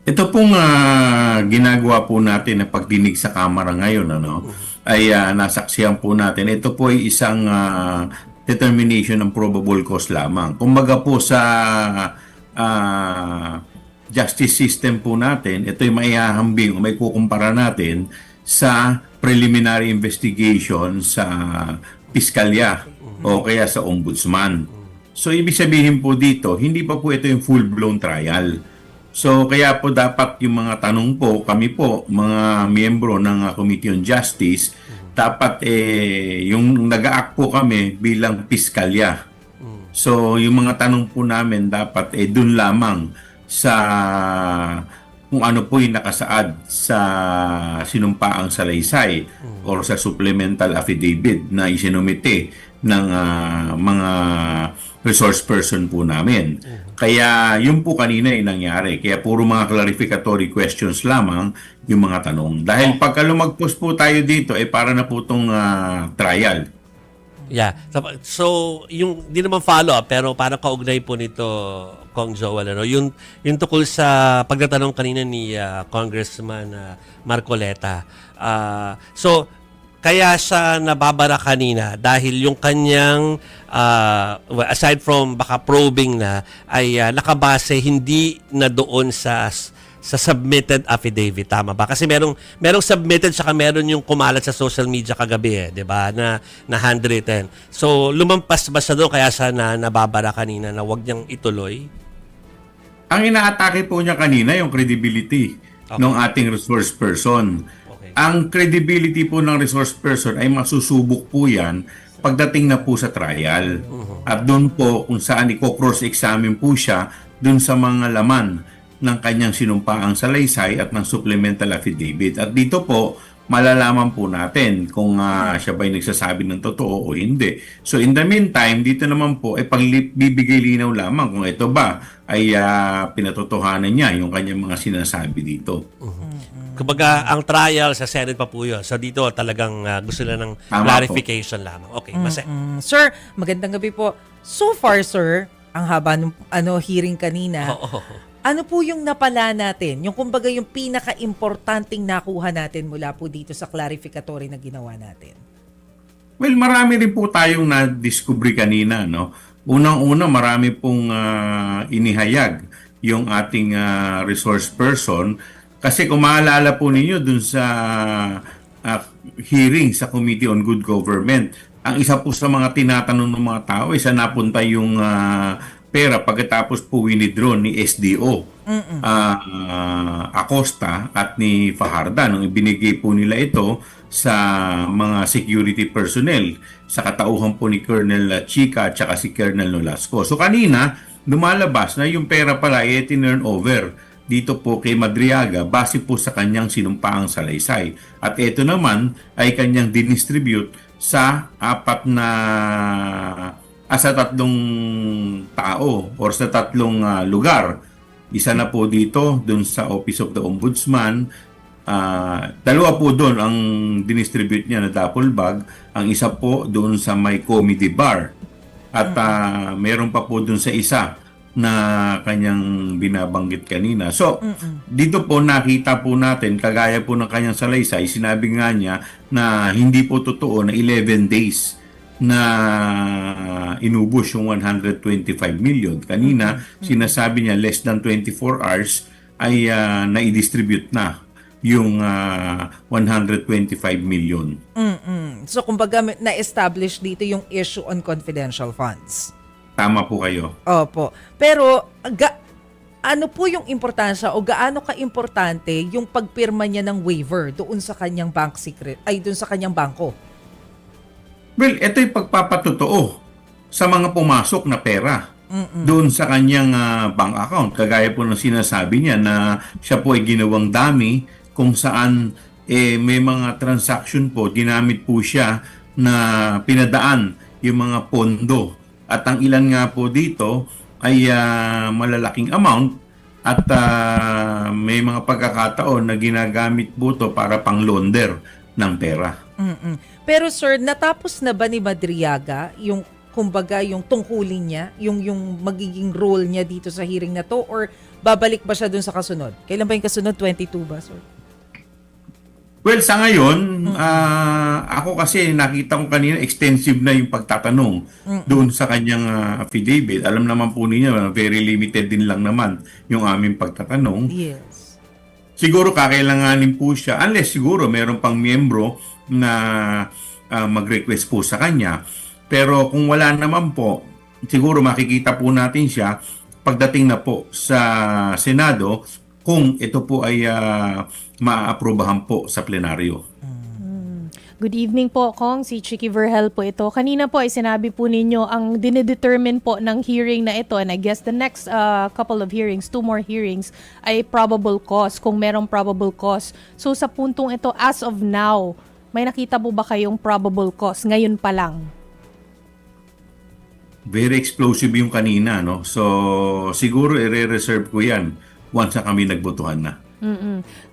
Ito pong ginagawa po natin na pagdinig sa Kamara ngayon, ay nasaksihan po natin. Ito po ay isang determination ng probable cause lamang. Kumbaga po sa justice system po natin, ito ay maihahambing o may kukumpara natin sa preliminary investigation sa piskalya o kaya sa ombudsman. So, ibig sabihin po dito, hindi pa po ito yung full-blown trial. So, kaya po dapat yung mga tanong po, kami po, mga miyembro ng Committee on Justice, dapat yung nag-a-act po kami bilang piskalya. So, yung mga tanong po namin dapat dun lamang sa kung ano po yung nakasaad sa sinumpaang salaysay or sa supplemental affidavit na isinumite ng mga resource person po namin. Kaya yun po kanina ay nangyari. Kaya puro mga clarificatory questions lamang yung mga tanong. Dahil pagka lumagpos po tayo dito, para na po itong trial. Yeah. So, yung di naman follow-up, pero parang kaugnay po nito, Kong Joel, yung tukol sa pagtatanong kanina ni Congressman Marcoleta. So, kaya siya nababara kanina dahil yung kanyang, aside from baka probing na, ay nakabase hindi na doon sa submitted affidavit, tama ba? Kasi merong submitted saka meron yung kumalat sa social media kagabi, 'di ba? Na handwritten. So lumampas ba siya doon kaya siya nababara kanina na wag niyang ituloy? Ang inaatake po niya kanina yung credibility ng ating resource person. Okay. Ang credibility po ng resource person ay masusubok po yan pagdating na po sa trial. At doon po kung saan i-cross-examine po siya doon sa mga laman ng kanyang sinumpaang salaysay at ng supplemental affidavit. At dito po, malalaman po natin kung siya ba'y nagsasabi ng totoo o hindi. So in the meantime, dito naman po, pagbibigay linaw lamang kung ito ba ay pinatotohanan niya yung kanyang mga sinasabi dito. Kumbaga, ang trial sa Senate pa po yun. So dito talagang gusto na ng clarification lamang. Okay, Mase. Sir, magandang gabi po. So far, sir, ang haba ng hearing kanina. Ano po yung napala natin? Yung kumbaga yung pinaka-importanting nakuha natin mula po dito sa clarificatory na ginawa natin? Well, marami rin po tayong na-discovery kanina, no? Unang-una, marami pong inihayag yung ating resource person. Kasi kung maalala po ninyo dun sa hearing sa Committee on Good Government, ang isa po sa mga tinatanong ng mga tao ay saan napunta yung pera pagkatapos po winidraw ni SDO Acosta at ni Fajardo nung ibinigay po nila ito sa mga security personnel sa katauhan po ni Colonel Chica at saka si Colonel Nolasco. So kanina, lumalabas na yung pera pala ay tinurn over dito po kay Madriaga base po sa kanyang sinumpaang salaysay. At ito naman ay kanyang dinistribute sa sa tatlong tao or sa tatlong lugar. Isa na po dito doon sa Office of the Ombudsman. Dalawa po doon ang dinistribute niya na duffel bag. Ang isa po doon sa may comedy bar. At meron pa po doon sa isa na kanyang binabanggit kanina. So, dito po nakita po natin, kagaya po ng kanyang salaysay, sinabi nga niya na hindi po totoo na 11 days na inubos yung 125 million. Kanina, sinasabi niya less than 24 hours ay na-distribute na yung 125 million. So, kumbaga, na-establish dito yung issue on confidential funds. Tama po kayo. Opo. Pero, ano po yung importansya o gaano ka-importante yung pagpirma niya ng waiver doon sa kanyang doon sa kanyang bangko? Well, ito'y pagpapatotoo sa mga pumasok na pera doon sa kanyang bank account. Kagaya po ng sinasabi niya na siya po ay ginawang dummy kung saan may mga transaction po, ginamit po siya na pinadaan yung mga pondo. At ang ilan nga po dito ay malalaking amount at may mga pagkakataon na ginagamit po ito para pang-launder ng pera. Pero sir, natapos na ba ni Madriaga yung kumbaga yung tungkulin niya, yung magiging role niya dito sa hearing na to, or babalik ba siya dun sa kasunod? Kailan ba yung kasunod? 22 ba, sir? Well, sa ngayon, ako kasi nakita ko kanina extensive na yung pagtatanong doon sa kanyang affidavit. Alam naman po ninyo, very limited din lang naman yung aming pagtatanong. Yes. Siguro kakailanganin po siya, unless siguro meron pang miyembro na mag-request po sa kanya. Pero kung wala naman po, siguro makikita po natin siya pagdating na po sa Senado kung ito po ay maaaprobahan po sa plenaryo. Good evening po, Kong. Si Chicky Verhel po ito. Kanina po ay sinabi po ninyo ang dinedetermine po ng hearing na ito, and I guess the next couple of hearings, 2 more hearings, ay probable cause, kung merong probable cause. So sa puntong ito, as of now, may nakita po ba kayong probable cause ngayon pa lang? Very explosive yung kanina, no? So siguro i-reserve ko yan once na kami nagbotohan na.